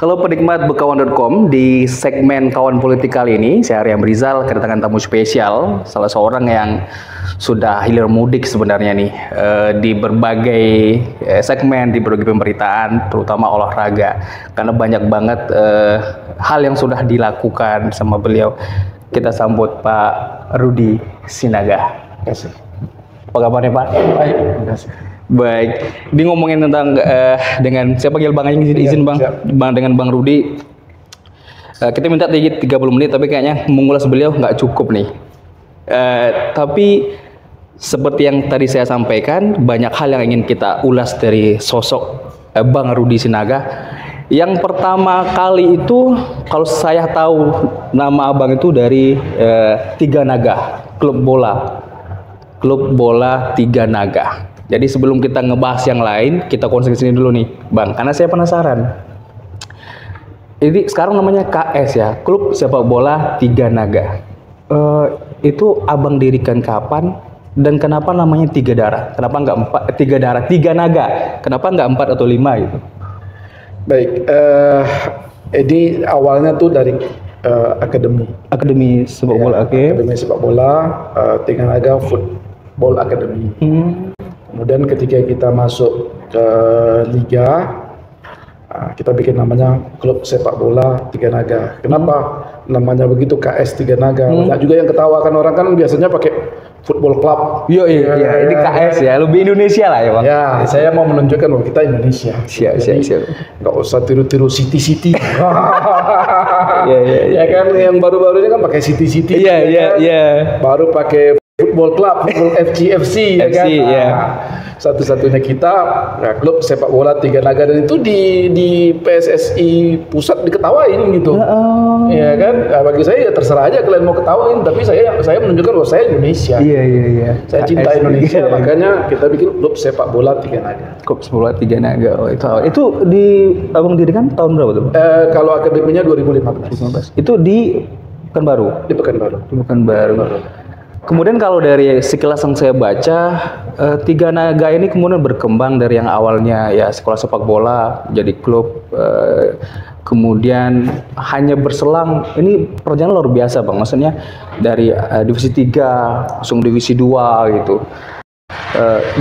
Halo penikmat bekawan.com, di segmen Kawan Politik kali ini, saya Arya Rizal kedatangan tamu spesial, salah seorang yang sudah hilir mudik sebenarnya nih, di berbagai segmen, di berbagai pemberitaan, terutama olahraga, karena banyak banget hal yang sudah dilakukan sama beliau. Kita sambut Pak Rudy Sinaga. Terima kasih. Apa kabarnya Pak? Baik, terima kasih. Baik, ini ngomongin tentang dengan saya panggil Bang aja, izin Bang, dengan Bang Rudy. Kita minta 30 menit, tapi kayaknya mengulas beliau nggak cukup nih. Tapi seperti yang tadi saya sampaikan, banyak hal yang ingin kita ulas dari sosok Bang Rudy Sinaga. Yang pertama kali itu, kalau saya tahu nama Abang itu dari Tiga Naga, klub bola Tiga Naga. Jadi sebelum kita ngebahas yang lain, kita konsen sini dulu nih, Bang. Karena saya penasaran. Ini sekarang namanya KS ya, Klub Sepak Bola Tiga Naga. Itu Abang dirikan kapan? Dan kenapa namanya Tiga Darah? Kenapa nggak Tiga Darah? Tiga Naga. Kenapa nggak 4 atau 5 gitu? Baik, ini awalnya tuh dari Akademi Sepak Bola, oke. Akademi Sepak Bola Tiga Naga Football Academy. Kemudian ketika kita masuk ke Liga, kita bikin namanya Klub Sepak Bola Tiga Naga. Kenapa namanya begitu, KS Tiga Naga? Banyak juga yang ketawakan, orang kan biasanya pakai football club. Iya, ini KS ya, lebih Indonesia lah ya Bang. Ya, saya mau menunjukkan bahwa kita Indonesia. Siap. Nggak usah tiru-tiru City. Ya kan, yang baru-baru ini kan pakai City. Iya. Baru pakai football club, football FC ya kan. Satu-satunya kita klub sepak bola Tiga Naga, dan itu di PSSI pusat diketawain gitu. Ya kan, bagi saya ya terserah aja kalian mau ketawain, tapi saya menunjukkan bahwa saya Indonesia. Iya. Saya cinta Indonesia, makanya kita bikin klub sepak bola Tiga Naga. Klub sepak bola Tiga Naga. Oh, itu Abang dirikan tahun berapa tuh? Kalau akademinya 2015. Itu di Pekanbaru. Di Pekanbaru. Kemudian kalau dari sekilas yang saya baca, Tiga Naga ini kemudian berkembang dari yang awalnya ya sekolah sepak bola, jadi klub, kemudian hanya berselang, ini perjalanan luar biasa Bang, maksudnya dari divisi 3, langsung divisi 2 gitu.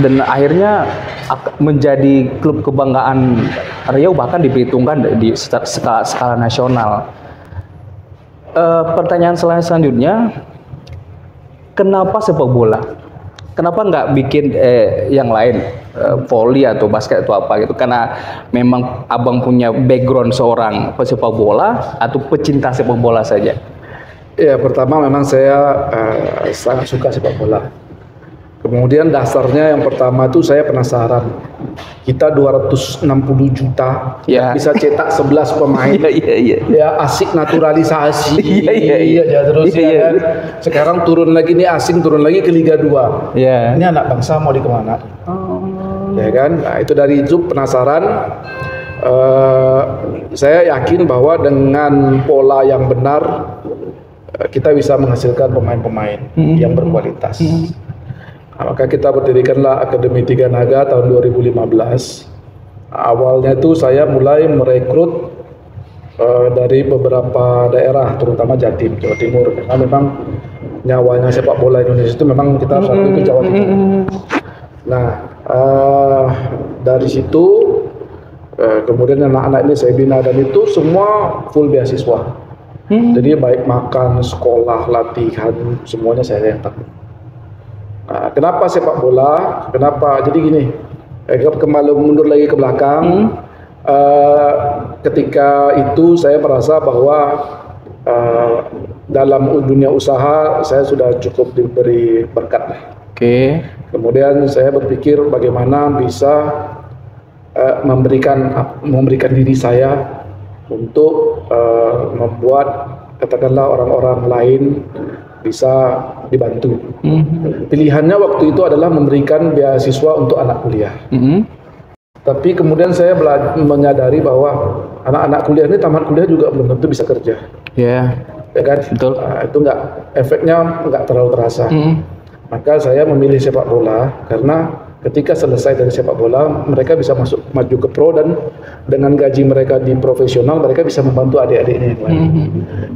Dan akhirnya menjadi klub kebanggaan Riau, bahkan diperhitungkan di skala nasional. Pertanyaan selanjutnya, kenapa sepak bola? Kenapa nggak bikin yang lain, voli atau basket atau apa gitu? Karena memang Abang punya background seorang pesepak bola atau pecinta sepak bola saja? Ya, pertama memang saya sangat suka sepak bola. Kemudian dasarnya yang pertama itu saya penasaran. Kita 260 juta bisa cetak 11 pemain. Iya. Ya, asik naturalisasi. Iya. Terus kan. Sekarang turun lagi nih, asing turun lagi ke Liga 2. Ini anak bangsa mau di kemana? Ya kan? Nah, itu dari itu penasaran. Saya yakin bahwa dengan pola yang benar kita bisa menghasilkan pemain-pemain yang berkualitas. Maka kita berdirikanlah Akademi Tiga Naga tahun 2015. Awalnya itu saya mulai merekrut dari beberapa daerah, terutama Jatim, Jawa Timur, karena memang nyawanya sepak bola Indonesia itu memang kita satu ke Jawa Timur. Nah, dari situ kemudian anak-anak ini saya bina, dan itu semua full beasiswa. Jadi baik makan, sekolah, latihan, semuanya saya yang tanggung. Nah, kenapa sepak bola? Kenapa? Jadi gini, kembali mundur lagi ke belakang. Ketika itu saya merasa bahwa dalam dunia usaha saya sudah cukup diberi berkat. Kemudian saya berpikir bagaimana bisa memberikan diri saya untuk membuat katakanlah orang-orang lain bisa dibantu. Pilihannya waktu itu adalah memberikan beasiswa untuk anak kuliah. Tapi kemudian saya menyadari bahwa anak-anak kuliah ini tamat kuliah juga belum tentu bisa kerja. Ya kan? Betul. Itu efeknya nggak terlalu terasa. Maka saya memilih sepak bola karena ketika selesai dari sepak bola, mereka bisa maju ke pro, dan dengan gaji mereka di profesional, mereka bisa membantu adik-adiknya yang lain.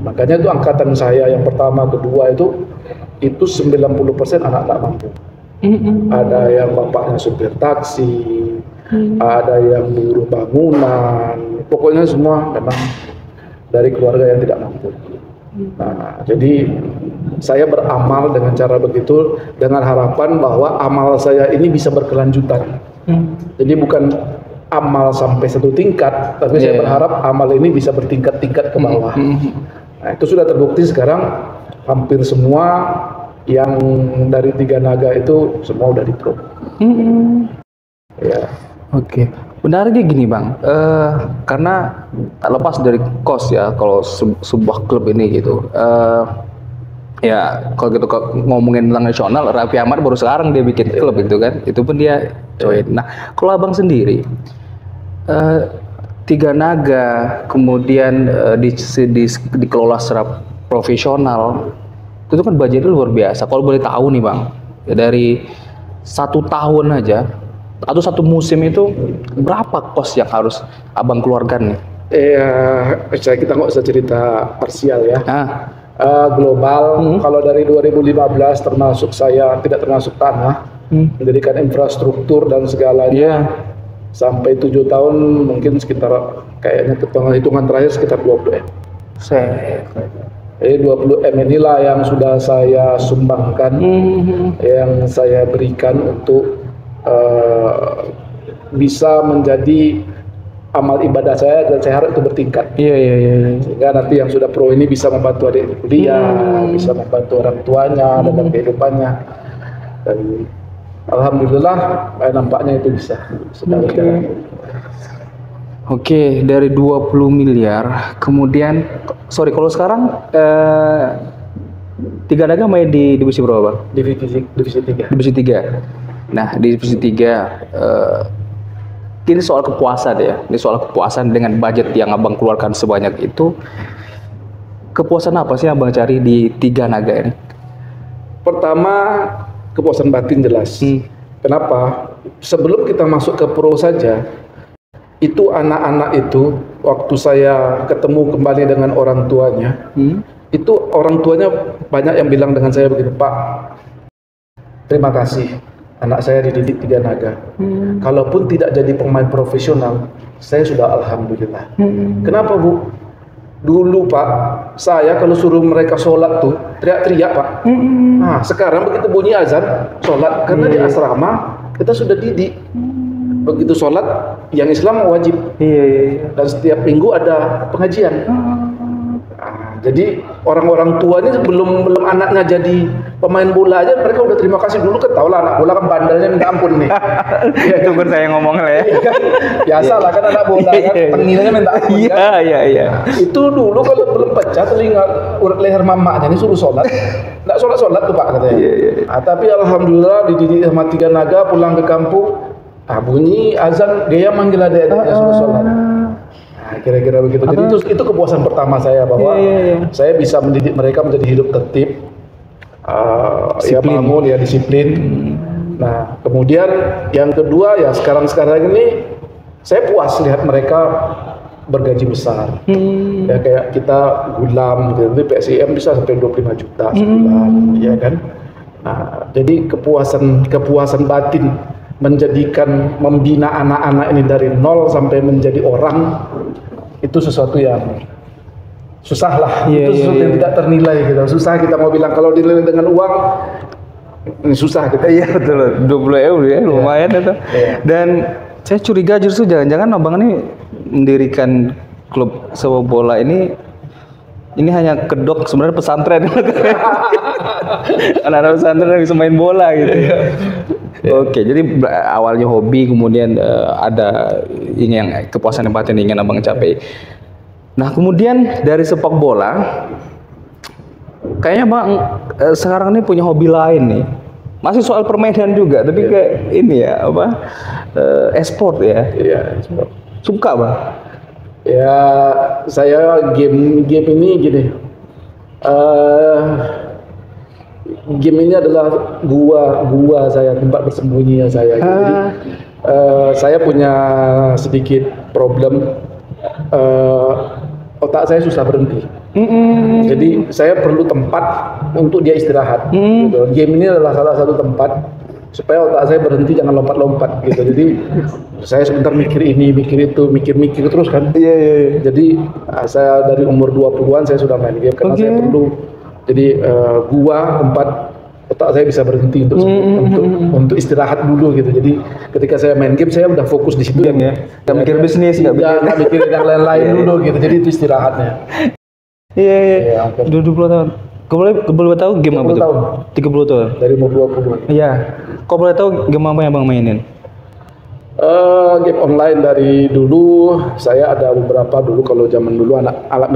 Makanya itu angkatan saya yang pertama, kedua itu 90% anak-anak mampu. Ada yang bapaknya supir taksi, ada yang buruh bangunan, pokoknya semua memang dari keluarga yang tidak mampu. Nah, jadi saya beramal dengan cara begitu, dengan harapan bahwa amal saya ini bisa berkelanjutan. Jadi bukan amal sampai satu tingkat, tapi saya berharap amal ini bisa bertingkat-tingkat ke bawah. Nah, itu sudah terbukti sekarang, hampir semua yang dari Tiga Naga itu semua udah di pro. Ya. Oke, benarnya gini Bang, karena tak lepas dari cost ya, kalau sebuah klub ini gitu. Ya kalau gitu ngomongin tentang nasional, Raffi Ahmad baru sekarang dia bikin klub gitu kan, itu pun dia join. Nah kalau Abang sendiri, Tiga Naga kemudian dikelola secara profesional, itu kan budgetnya luar biasa. Kalau boleh tahu nih Bang, ya dari 1 tahun aja atau 1 musim itu berapa kos yang harus Abang keluarkan nih? Kita nggak usah cerita parsial ya. Global, kalau dari 2015 termasuk saya tidak termasuk tanah, mendirikan infrastruktur dan segalanya, sampai 7 tahun mungkin sekitar, kayaknya hitungan terakhir sekitar 20 M. Jadi 20 M inilah yang sudah saya sumbangkan, yang saya berikan untuk bisa menjadi amal ibadah saya, dan saya harap itu bertingkat. Sehingga nanti yang sudah pro ini bisa membantu adik kuliah, bisa membantu orang tuanya dalam kehidupannya. Dan alhamdulillah nampaknya itu bisa. Oke, dari 20 miliar, kemudian kalau sekarang Tiga Naga main di divisi berapa Bang? Divisi 3. Divisi 3. Nah, di divisi 3 ini soal kepuasan ya. Ini soal kepuasan dengan budget yang Abang keluarkan sebanyak itu. Kepuasan apa sih Abang cari di Tiga Naga ini? Pertama, kepuasan batin jelas. Kenapa? Sebelum kita masuk ke pro saja, itu anak-anak itu waktu saya ketemu kembali dengan orang tuanya, itu orang tuanya banyak yang bilang dengan saya begini, Pak, terima kasih. Anak saya dididik Tiga Naga. Kalaupun tidak jadi pemain profesional, saya sudah alhamdulillah. Kenapa Bu? Dulu Pak, saya kalau suruh mereka sholat tuh teriak-teriak Pak. Nah sekarang begitu bunyi azan, sholat. Karena di asrama kita sudah didik. Begitu sholat, yang Islam wajib. Dan setiap minggu ada pengajian. Jadi orang-orang tuanya belum anaknya jadi pemain bola aja, mereka udah terima kasih. Dulu kan tau lah anak bola kan bandelnya minta ampun nih. Itu kan saya ngomong lah ya. Biasa lah kan anak bola kan, tengilnya minta ampun kan. Iya. Itu dulu kalau belum pecah telinga urat leher mamanya ini suruh sholat, nggak sholat tuh Pak katanya. Tapi alhamdulillah dididik sama Tiga Naga, pulang ke kampung, bunyi azan, dia manggil adik-adiknya suruh sholat. Kira-kira begitu. Jadi itu kepuasan pertama saya, bahwa saya bisa mendidik mereka menjadi hidup tertib, bangun, disiplin. Nah, kemudian yang kedua ya sekarang ini saya puas lihat mereka bergaji besar. Ya kayak kita Gulam gitu, PSIM bisa sampai 25 juta sebulan, ya kan. Nah, jadi kepuasan batin membina anak-anak ini dari nol sampai menjadi orang, itu sesuatu yang susah lah. Itu sesuatu yang tidak ternilai gitu. Susah kita mau bilang kalau dinilai dengan uang, ini susah kita. Iya betul, 20 euro ya lumayan itu. Dan saya curiga justru jangan-jangan Abang ini mendirikan klub sepak bola ini hanya kedok sebenarnya pesantren. Anak-anak pesantren yang bisa main bola gitu. Oke, jadi awalnya hobi, kemudian ada yang kepuasan yang batin ingin Abang capai. Nah, kemudian dari sepak bola, kayaknya Bang sekarang ini punya hobi lain nih. Masih soal permainan juga, tapi kayak ini ya e-sport ya. Iya, e-sport. Suka Bang? Ya, saya game ini gini. game ini adalah gua saya, tempat bersembunyi saya. Jadi saya punya sedikit problem, otak saya susah berhenti. Jadi saya perlu tempat untuk dia istirahat. Gitu. Game ini adalah salah satu tempat supaya otak saya berhenti, jangan lompat-lompat gitu. Jadi saya sebentar mikir ini, mikir itu, mikir terus kan. Iya. Jadi saya dari umur 20-an saya sudah main game karena saya perlu. Jadi tempat otak saya bisa berhenti untuk istirahat dulu gitu. Jadi ketika saya main game saya udah fokus di situ ya. Nggak mikir bisnis, nggak mikirin yang lain-lain dulu gitu. Jadi itu istirahatnya. Iya. 20 tahun. Kau boleh tahu game apa tuh? 30 tahun. Dari umur 20. Iya. Kau boleh tahu game apa yang Bang mainin? Game online dari dulu saya ada beberapa dulu. Kalau zaman dulu alat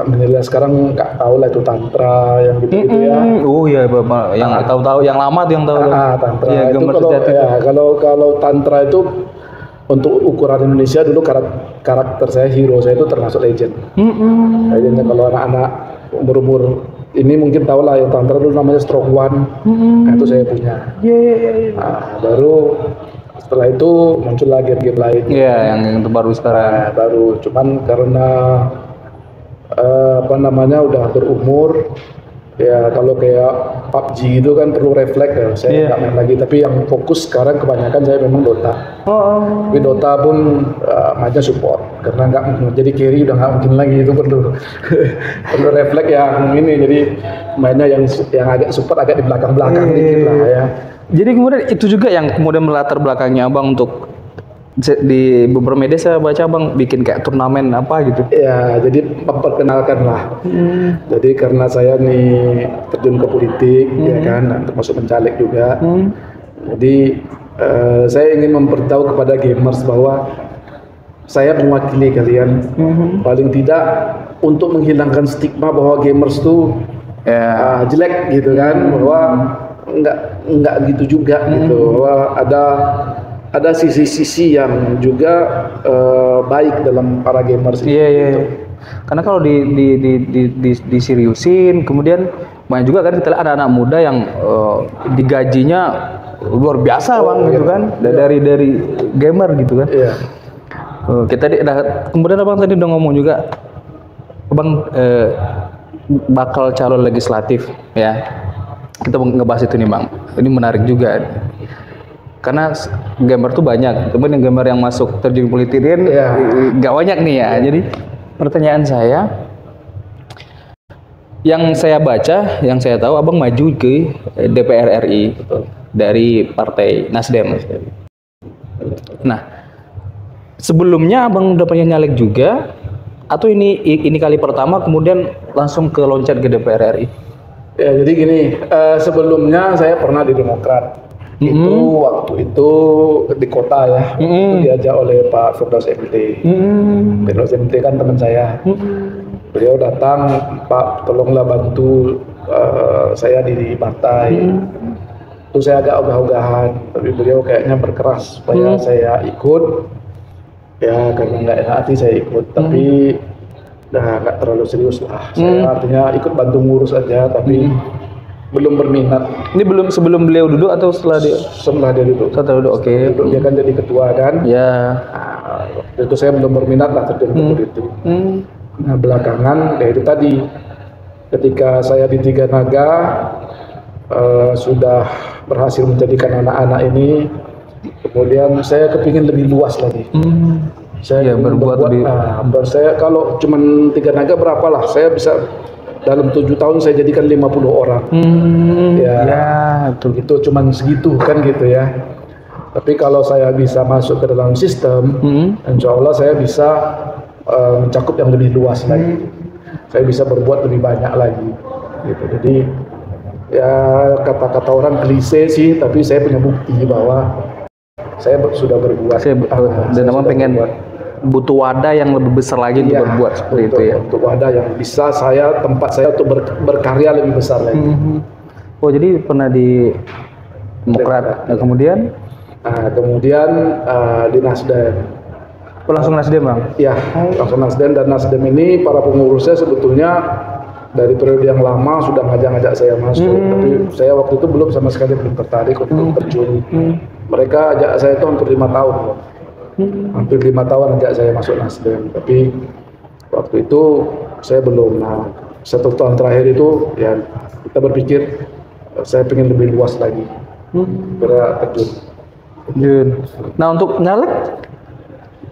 milenial sekarang nggak tahu lah itu Tantra yang gitu ya. Oh iya, yang tahu yang lama tuh yang tahu. Tantra ya, itu kalau Tantra itu untuk ukuran Indonesia dulu karakter saya, hero saya itu termasuk legend. Legendnya kalau anak-anak umur ini mungkin tahu lah yang Tantra dulu namanya Strong One. Nah, itu saya punya. Nah, baru setelah itu muncul lagi game lain. Iya, yang terbaru sekarang. Baru, cuman karena udah berumur, ya kalau kayak PUBG itu kan perlu refleks ya. Saya nggak main lagi. Tapi yang fokus sekarang kebanyakan saya memang Dota. Tapi Dota pun mainnya support karena nggak jadi carry udah nggak mungkin lagi, itu perlu refleks yang ini. Jadi mainnya yang agak support, agak di belakang dikit lah ya. Jadi kemudian itu juga yang kemudian melatar belakangnya Abang untuk di beberapa media saya baca Abang bikin kayak turnamen apa gitu. Ya, jadi memperkenalkan lah. Jadi karena saya nih terjun ke politik ya kan, dan termasuk mencaleg juga. Jadi saya ingin memberitahu kepada gamers bahwa saya mewakili kalian. Paling tidak untuk menghilangkan stigma bahwa gamers tuh jelek gitu kan, bahwa enggak gitu juga gitu, bahwa ada sisi-sisi yang juga baik dalam para gamers. Iya. Karena kalau diseriusin, kemudian banyak juga kan kita lihat ada anak muda yang digajinya luar biasa Bang gitu kan, dari gamer gitu kan. Iya. Kemudian Abang tadi udah ngomong juga Abang bakal calon legislatif ya. Kita ngebahas itu nih Bang. Ini menarik juga. Karena gamer tuh banyak, kemudian gamer yang masuk terjun politik nggak banyak nih ya. Jadi pertanyaan saya, yang saya baca, yang saya tahu Abang maju ke DPR RI dari Partai Nasdem. Nah, sebelumnya Abang udah pernah nyalek juga, atau ini kali pertama kemudian langsung ke loncat ke DPR RI? Ya, jadi gini, sebelumnya saya pernah di Demokrat. Itu waktu itu di kota ya, itu diajak oleh Pak Firdaus MT. Firdaus MT kan teman saya. Beliau datang, Pak tolonglah bantu saya di partai. Itu saya agak ogah-ogahan, tapi beliau kayaknya berkeras supaya saya ikut. Ya karena nggak enak hati saya ikut, tapi nggak terlalu serius lah. Saya artinya ikut bantu ngurus aja, tapi belum berminat. Ini sebelum beliau duduk atau setelah dia? Setelah dia duduk. Setelah duduk, oke. Dia kan jadi ketua kan. Ya. Waktu itu saya belum berminat lah terjun ke politik. Nah belakangan, ya itu tadi, ketika saya di Tiga Naga sudah berhasil menjadikan anak-anak ini, kemudian saya kepingin lebih luas lagi. Saya berbuat lebih. Saya kalau cuman Tiga Naga berapa lah, saya bisa dalam 7 tahun saya jadikan 50 orang. Itu cuman segitu kan gitu ya. Tapi kalau saya bisa masuk ke dalam sistem, insya Allah saya bisa mencakup yang lebih luas lagi. Saya bisa berbuat lebih banyak lagi. Gitu. Jadi ya kata-kata orang klise sih, tapi saya punya bukti bahwa saya sudah berbuat. Dan Abang pengen butuh wadah yang lebih besar lagi untuk berbuat seperti itu ya. Untuk wadah yang bisa tempat saya untuk berkarya lebih besar lagi. Oh jadi pernah di Demokrat, kemudian di Nasdem. Langsung Nasdem Bang? Ya, langsung Nasdem, dan Nasdem ini para pengurusnya sebetulnya dari periode yang lama sudah ngajak-ngajak saya masuk, tapi saya waktu itu belum sama sekali belum tertarik untuk terjun. Mereka ajak saya itu hampir 5 tahun, hampir 5 tahun ajak saya masuk Nasdem, tapi waktu itu saya belum. Nah, 1 tahun terakhir itu ya kita berpikir saya pengen lebih luas lagi, kira terjun. Nah, untuk nyalek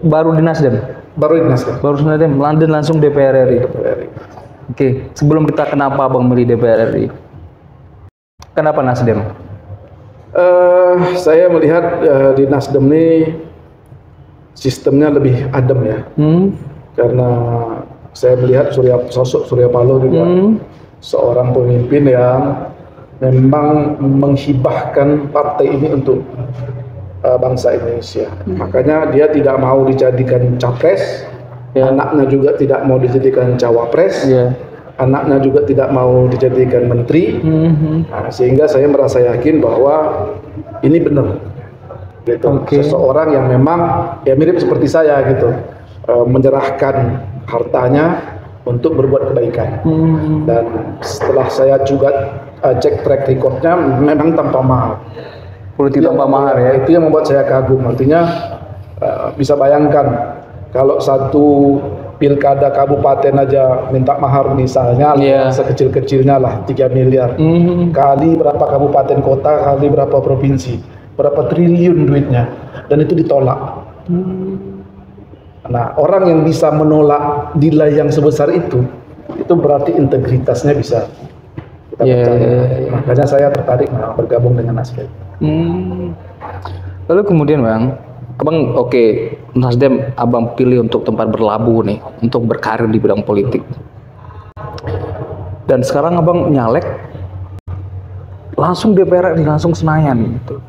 baru di Nasdem? Baru di Nasdem. Baru di Nasdem, London langsung DPR RI. Oke, sebelum kita kenapa Abang milih DPR RI? Kenapa Nasdem? Saya melihat di Nasdem ini sistemnya lebih adem ya. Karena saya melihat sosok Surya Paloh juga seorang pemimpin yang memang menghibahkan partai ini untuk bangsa Indonesia. Makanya dia tidak mau dijadikan capres, anaknya juga tidak mau dijadikan cawapres, anaknya juga tidak mau dijadikan menteri. Nah, sehingga saya merasa yakin bahwa ini benar. Gitu. Seseorang yang memang ya mirip seperti saya gitu, menyerahkan hartanya untuk berbuat kebaikan. Dan setelah saya juga cek track recordnya memang tanpa mahar. Politik tanpa mahar ya. Itu yang membuat saya kagum. Artinya bisa bayangkan kalau satu pilkada kabupaten aja minta mahar misalnya sekecil-kecilnya lah 3 miliar. Kali berapa kabupaten kota, kali berapa provinsi, berapa triliun duitnya, dan itu ditolak. Nah, orang yang bisa menolak nilai yang sebesar itu berarti integritasnya bisa kita percaya. Makanya saya tertarik bergabung dengan Nasdem. Lalu kemudian Bang, Abang Nasdem Abang pilih untuk tempat berlabuh nih, untuk berkarir di bidang politik. Dan sekarang Abang nyalek langsung DPR RI, langsung Senayan gitu.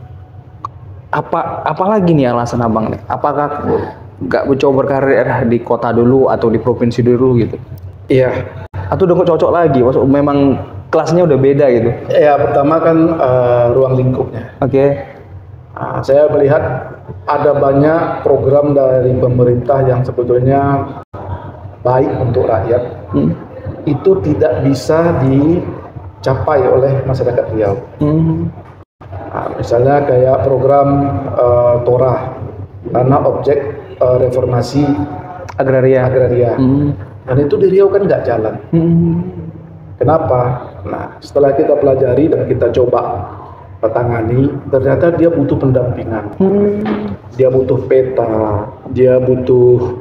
Apalagi nih alasan Abang nih? Apakah nggak mencoba berkarir di kota dulu atau di provinsi dulu gitu? Iya. Atau udah cocok lagi? Maksud memang kelasnya udah beda gitu? Ya, pertama kan ruang lingkupnya. Saya melihat ada banyak program dari pemerintah yang sebetulnya baik untuk rakyat. Itu tidak bisa dicapai oleh masyarakat Riau. Misalnya kayak program TORA, tanah objek reformasi agraria. Dan itu di Riau kan nggak jalan. Kenapa? Nah, setelah kita pelajari dan kita coba tangani, ternyata dia butuh pendampingan. Dia butuh peta, dia butuh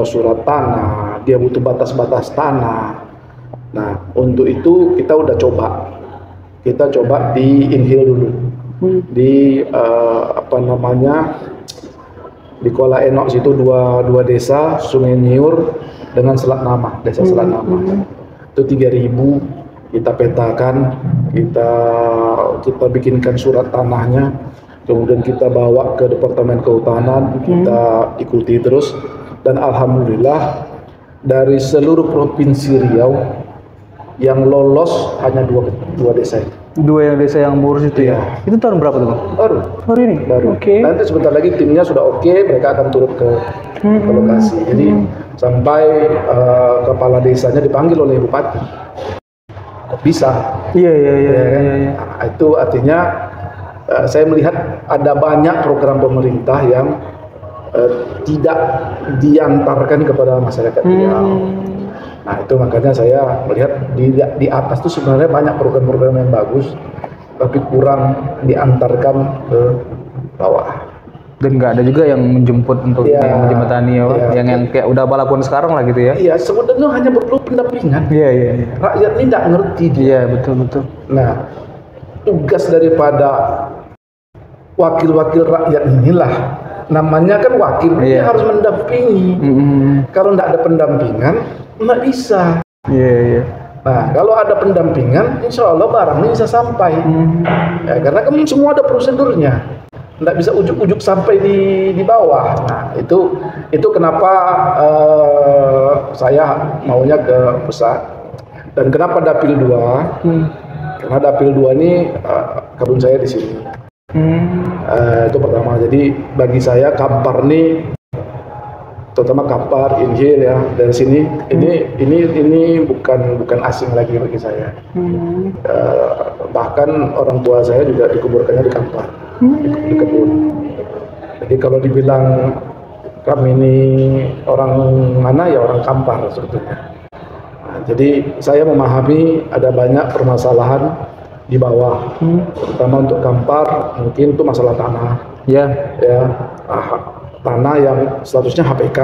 surat tanah, dia butuh batas-batas tanah. Nah, untuk itu kita udah coba. Kita coba di Inhil dulu. Di di Kuala Enok situ dua desa, Sungai Nyiur dengan Selat Nama, desa Selat Nama. Itu 3.000 kita petakan, kita bikinkan surat tanahnya, kemudian kita bawa ke Departemen Kehutanan, kita ikuti terus, dan alhamdulillah dari seluruh provinsi Riau yang lolos hanya dua desa itu. Dua desa yang boros itu ya? Itu tahun berapa tuh Bang? Baru ini? Baru. Nanti sebentar lagi timnya sudah mereka akan turun ke lokasi. Jadi sampai kepala desanya dipanggil oleh bupati. Kok bisa? Iya. Nah, itu artinya saya melihat ada banyak program pemerintah yang tidak diantarkan kepada masyarakat Riau. Nah, itu makanya saya melihat di atas itu sebenarnya banyak program-program yang bagus, tapi kurang diantarkan ke bawah. Dan nggak ada juga yang menjemput untuk yang menjembatani yang kayak udah lakukan sekarang lah gitu ya? Iya, sebenarnya hanya perlu pendampingan. Iya. Rakyat ini nggak ngerti. Iya, betul. Nah, tugas daripada wakil-wakil rakyat inilah, namanya kan wakil, dia harus mendampingi. Kalau nggak ada pendampingan, nggak bisa. Iya. Nah, kalau ada pendampingan, insya Allah barangnya bisa sampai. Ya, karena kan semua ada prosedurnya. Nggak bisa ujuk-ujuk sampai di bawah. Nah, itu kenapa saya maunya ke pusat. Dan kenapa Dapil 2? Karena Dapil 2 ini kebun saya di sini. Itu pertama. Jadi bagi saya Kampar ini terutama Kampar, Inhil ya dari sini ini bukan asing lagi bagi saya. Bahkan orang tua saya juga dikuburkannya di Kampar, di kebun. Jadi kalau dibilang kami ini orang mana ya orang Kampar sebetulnya. Nah, jadi saya memahami ada banyak permasalahan di bawah, terutama untuk Kampar mungkin itu masalah tanah. Ya. Tanah yang statusnya HPK,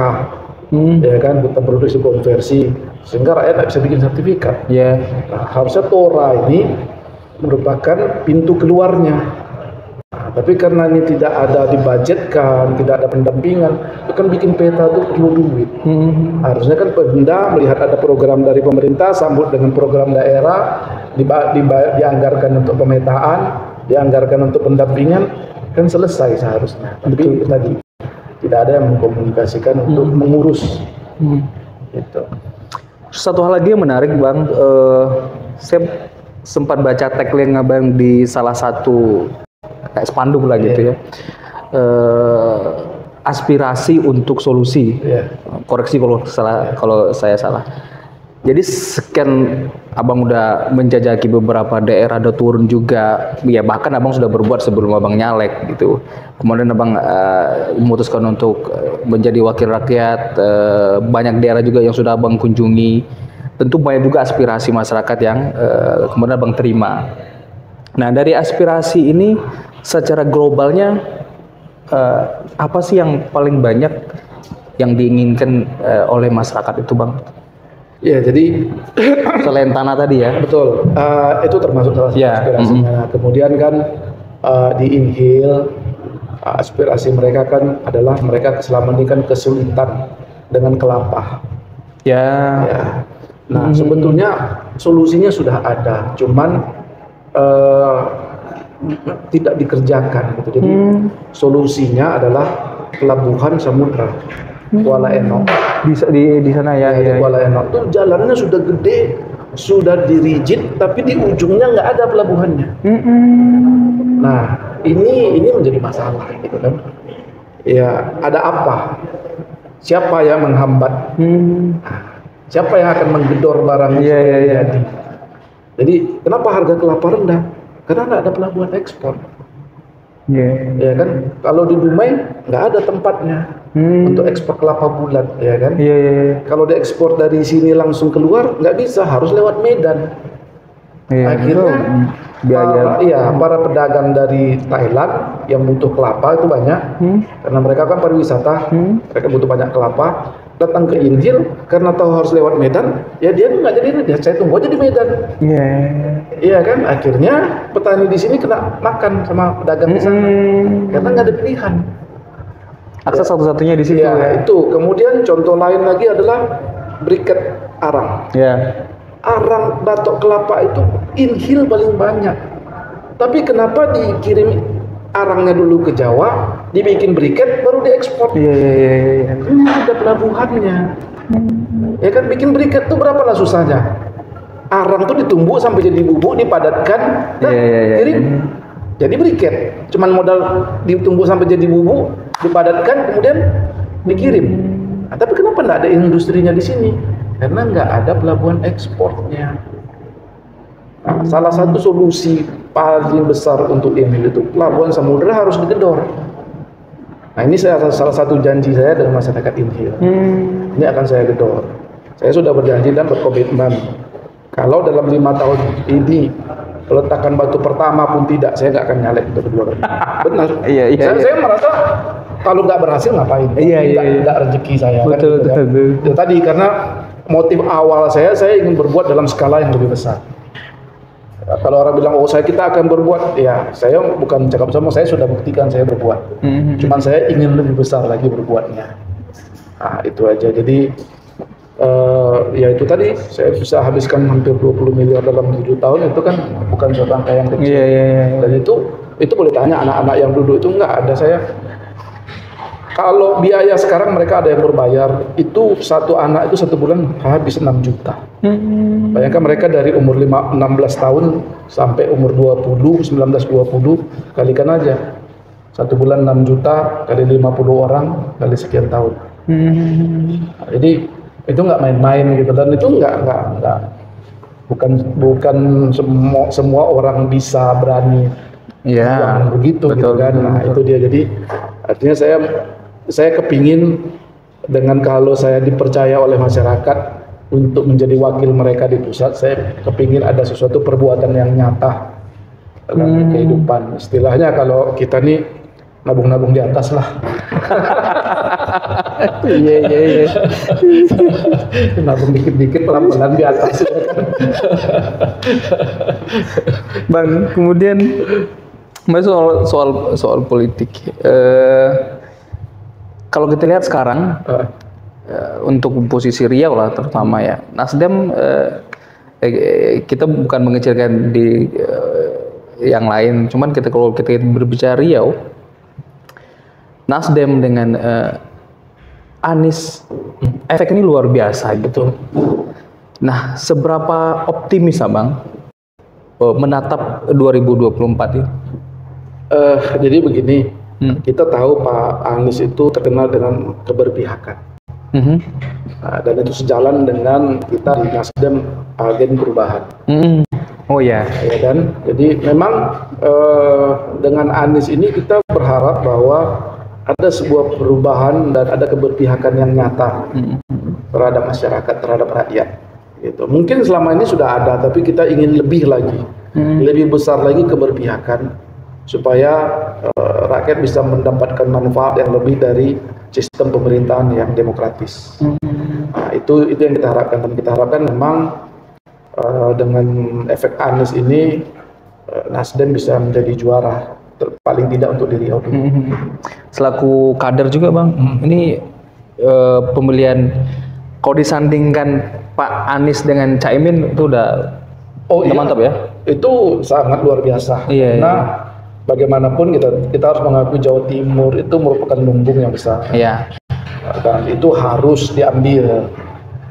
ya kan, hutan produksi konversi, sehingga rakyat tidak bisa bikin sertifikat. Nah, harusnya TORA ini merupakan pintu keluarnya. Nah, tapi karena ini tidak ada dibudgetkan, tidak ada pendampingan, itu kan bikin peta itu perlu duit. Harusnya kan Pemda melihat ada program dari pemerintah, sambut dengan program daerah, dianggarkan untuk pemetaan, dianggarkan untuk pendampingan, kan selesai seharusnya. Tapi tadi tidak ada yang mengkomunikasikan untuk mengurus. Gitu. Satu hal lagi yang menarik Bang, saya sempat baca tagline Abang di salah satu kayak spanduk lah gitu ya. Aspirasi untuk solusi. Koreksi kalau saya salah. Jadi sekian Abang udah menjajaki beberapa daerah, udah turun juga, ya bahkan Abang sudah berbuat sebelum Abang nyalek gitu. Kemudian Abang memutuskan untuk menjadi wakil rakyat, banyak daerah juga yang sudah Abang kunjungi. Tentu banyak juga aspirasi masyarakat yang kemudian Abang terima. Nah dari aspirasi ini secara globalnya apa sih yang paling banyak yang diinginkan oleh masyarakat itu Bang? Ya, jadi selain tanah tadi ya. Betul, itu termasuk salah satu aspirasinya. Kemudian kan di Inhil aspirasi mereka kan adalah mereka selama ini kan kesulitan dengan kelapa. Nah, sebetulnya solusinya sudah ada, cuman tidak dikerjakan gitu. Jadi solusinya adalah pelabuhan samudra Kuala Eno. Di sana ya. Kuala Eno itu jalannya sudah gede, sudah dirigid, tapi di ujungnya nggak ada pelabuhannya. Nah, ini menjadi masalah, gitu kan? Ya, ada apa? Siapa yang menghambat? Siapa yang akan menggedor barang itu? Jadi, kenapa harga kelapa rendah? Karena nggak ada pelabuhan ekspor. Ya kan, kalau di Dumai nggak ada tempatnya untuk ekspor kelapa bulat, ya kan. Kalau diekspor dari sini langsung keluar nggak bisa, harus lewat Medan. Akhirnya para pedagang dari Thailand yang butuh kelapa itu banyak, karena mereka kan pariwisata, mereka butuh banyak kelapa, datang ke Inhil karena tahu harus lewat Medan, ya dia nggak jadi, saya tunggu aja di Medan. Iya kan, akhirnya petani di sini kena makan sama pedagang di sana, karena nggak ada pilihan. Akses satu-satunya di situ. Itu. Kemudian contoh lain lagi adalah briket arang. Arang batok kelapa itu Inhil paling banyak. Tapi kenapa dikirim arangnya dulu ke Jawa, dibikin briket, baru diekspor? Ini ada pelabuhannya. Ya kan, bikin briket tuh berapa lah susahnya? Arang tuh ditumbuk sampai jadi bubuk, dipadatkan, kirim. Jadi briket. Cuman modal ditumbuk sampai jadi bubuk, dipadatkan, kemudian dikirim. Nah, tapi kenapa nggak ada industrinya di sini? Karena nggak ada pelabuhan ekspornya. Nah, salah satu solusi paling besar untuk ini itu pelabuhan samudera harus digedor. Nah, ini salah satu janji saya dengan masyarakat Inhil. Ini akan saya gedor. Saya sudah berjanji dan berkomitmen. Kalau dalam 5 tahun ini peletakan batu pertama pun tidak, saya nggak akan nyalek untuk kedua kali. Benar. Saya merasa kalau nggak berhasil ngapain? Nggak rezeki saya. Betul. Itu tadi karena motif awal saya ingin berbuat dalam skala yang lebih besar. Kalau orang bilang, kita akan berbuat, ya saya bukan cakap sama, saya sudah buktikan saya berbuat. Cuman saya ingin lebih besar lagi berbuatnya. Nah, itu aja. Jadi, ya itu tadi, saya bisa habiskan hampir 20 miliar dalam 7 tahun, itu kan bukan suatu angka yang kecil. Dan itu boleh tanya anak-anak yang duduk itu, enggak ada saya. Kalau biaya sekarang mereka ada yang berbayar, itu satu anak itu 1 bulan habis 6 juta. Bayangkan mereka dari umur 16 tahun sampai umur 19-20, kalikan aja. 1 bulan 6 juta kali 50 orang kali sekian tahun. Nah, jadi itu nggak main-main gitu, dan itu nggak bukan semua orang bisa berani yang begitu gitu kan. Nah itu dia, jadi artinya saya kepingin dengan kalau saya dipercaya oleh masyarakat untuk menjadi wakil mereka di pusat, saya kepingin ada sesuatu perbuatan yang nyata dalam kehidupan. Istilahnya kalau kita nih nabung-nabung di atas lah. Iya. Nabung dikit-dikit, pelan-pelan di atas. Bang, kemudian soal politik. Kalau kita lihat sekarang untuk posisi Riau lah terutama ya, Nasdem kita bukan mengecilkan di yang lain, cuman kalau kita berbicara Riau, Nasdem dengan Anies, efek ini luar biasa gitu. Nah, seberapa optimis Abang menatap 2024 ini? Jadi begini, kita tahu Pak Anies itu terkenal dengan keberpihakan. Dan itu sejalan dengan kita di Nasdem agen perubahan. Oh ya. Ya kan? Jadi memang dengan Anies ini kita berharap bahwa ada sebuah perubahan dan ada keberpihakan yang nyata terhadap masyarakat, terhadap rakyat. Gitu. Mungkin selama ini sudah ada, tapi kita ingin lebih lagi, lebih besar lagi keberpihakan supaya rakyat bisa mendapatkan manfaat yang lebih dari sistem pemerintahan yang demokratis. Nah, itu yang kita harapkan, dan kita harapkan memang dengan efek Anies ini Nasdem bisa menjadi juara paling tidak untuk diri Riau. Selaku kader juga Bang, ini pemilihan kalau disandingkan Pak Anies dengan Caimin itu udah mantap ya? Itu sangat luar biasa. Karena bagaimanapun kita harus mengakui Jawa Timur itu merupakan lumbung yang besar. Dan itu harus diambil.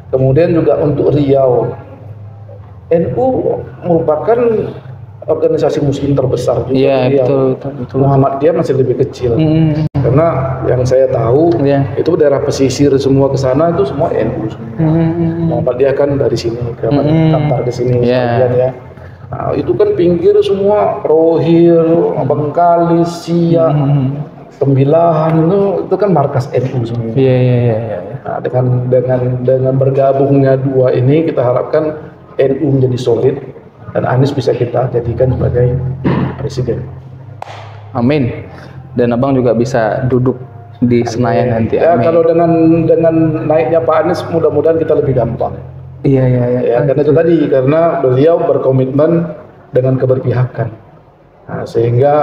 Kemudian juga untuk Riau, NU merupakan organisasi muslim terbesar juga. Betul. Muhammadiyah masih lebih kecil. Karena yang saya tahu itu daerah pesisir semua ke sana itu semua NU. Muhammadiyah kan dari sini ke Qatar ke sini ya. Nah, itu kan pinggir semua, Rohil, Bengkalis, Siak, Tembilahan itu kan markas NU semua. Nah, dengan bergabungnya dua ini kita harapkan NU menjadi solid dan Anies bisa kita jadikan sebagai presiden. Amin. Dan Abang juga bisa duduk di Senayan nanti. Ya, kalau dengan naiknya Pak Anies mudah-mudahan kita lebih gampang. Ya, karena itu tadi, karena beliau berkomitmen dengan keberpihakan. Nah, sehingga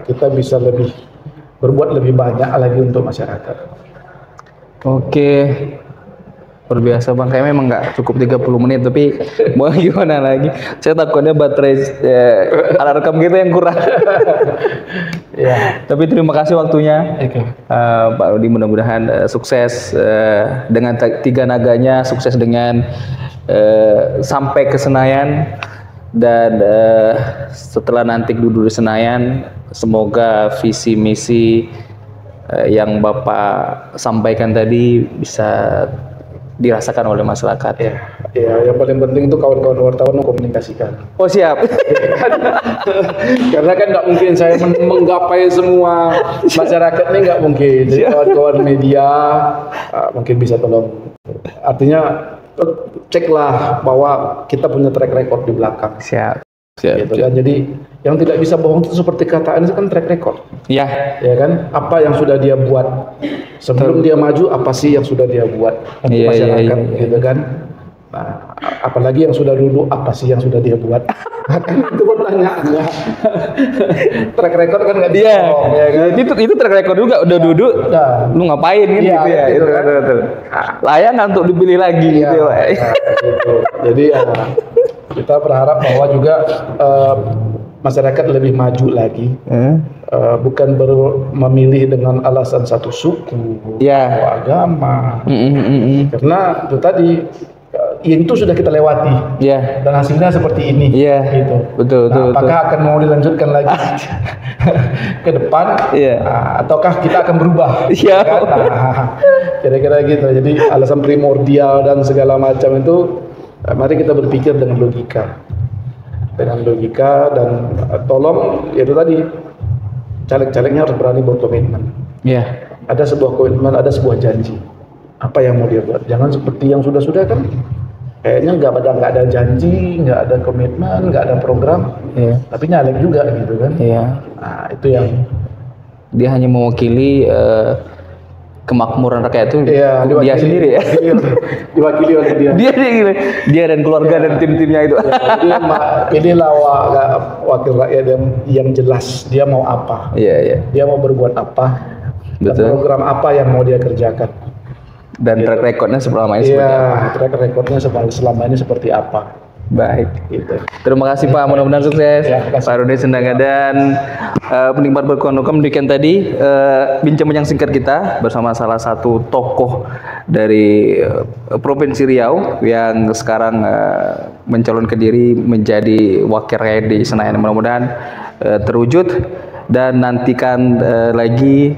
kita bisa berbuat lebih banyak lagi untuk masyarakat. Oke. Luar biasa Bang, kayaknya memang nggak cukup 30 menit, tapi mau gimana lagi, saya takutnya baterai alat rekam kita yang kurang. Tapi terima kasih waktunya Pak Rudi, mudah-mudahan sukses dengan 3 naganya, sukses dengan sampai ke Senayan, dan setelah nanti duduk di Senayan, semoga visi misi yang Bapak sampaikan tadi bisa dirasakan oleh masyarakat. Ya, yang paling penting itu kawan-kawan wartawan mengkomunikasikan. Oh siap. Karena kan nggak mungkin saya menggapai semua masyarakat ini, nggak mungkin. Jadi kawan-kawan media mungkin bisa tolong. Artinya ceklah bahwa kita punya track record di belakang. Siap. Gitu kan. Jadi yang tidak bisa bohong itu seperti kata Anies kan track record. Ya kan, apa yang sudah dia buat sebelum dia maju, apa sih yang sudah dia buat untuk masyarakat, gitu kan. Nah, apalagi yang sudah dulu, apa sih yang sudah dia buat? Kan itu pertanyaannya. Track record kan nggak bisa bohong, ya kan? Itu track record juga, udah duduk, lu ngapain gitu ya. Itu betul. Layak nggak untuk dipilih lagi gitu. Gitu. Jadi kita berharap bahwa juga masyarakat lebih maju lagi, bukan memilih dengan alasan satu suku, atau agama. Karena itu tadi, itu sudah kita lewati. Iya. Dan hasilnya seperti ini. Iya. Gitu. Betul, betul, betul. Apakah akan mau dilanjutkan lagi ke depan? Iya. Ataukah kita akan berubah? Iya. Kan? Kira-kira gitu. Jadi alasan primordial dan segala macam itu, mari kita berpikir dengan logika. Dengan logika dan tolong itu tadi, caleg-calegnya harus berani berkomitmen. Iya. Ada sebuah komitmen, ada sebuah janji. Apa yang mau dia buat? Jangan seperti yang sudah-sudah kan. Kayaknya nggak ada janji, nggak ada komitmen, nggak ada program, tapi nyalek juga gitu kan. Iya. Nah, itu yang Dia hanya mewakili kemakmuran rakyat itu iya, dia sendiri ya. Diwakili oleh dia. Dia dan keluarga dan tim-timnya itu. Ya, pilihlah wakil rakyat yang jelas dia mau apa. Iya, iya. Dia mau berbuat apa. Dan Betul. program apa yang mau dia kerjakan. Dan track recordnya selama ini seperti apa? Iya, track recordnya selama ini seperti apa. Baik. Gitu. Terima kasih Pak, mudah-mudahan sukses. Ya, terima kasih. Pak Rudi Sendaga dan penikmat berkonukom, demikian tadi bincang-bincang singkat kita bersama salah satu tokoh dari Provinsi Riau yang sekarang mencalonkan diri menjadi wakil rakyat di Senayan. Mudah-mudahan terwujud dan nantikan lagi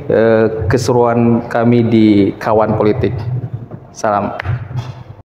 keseruan kami di Kawan Politik. Salam.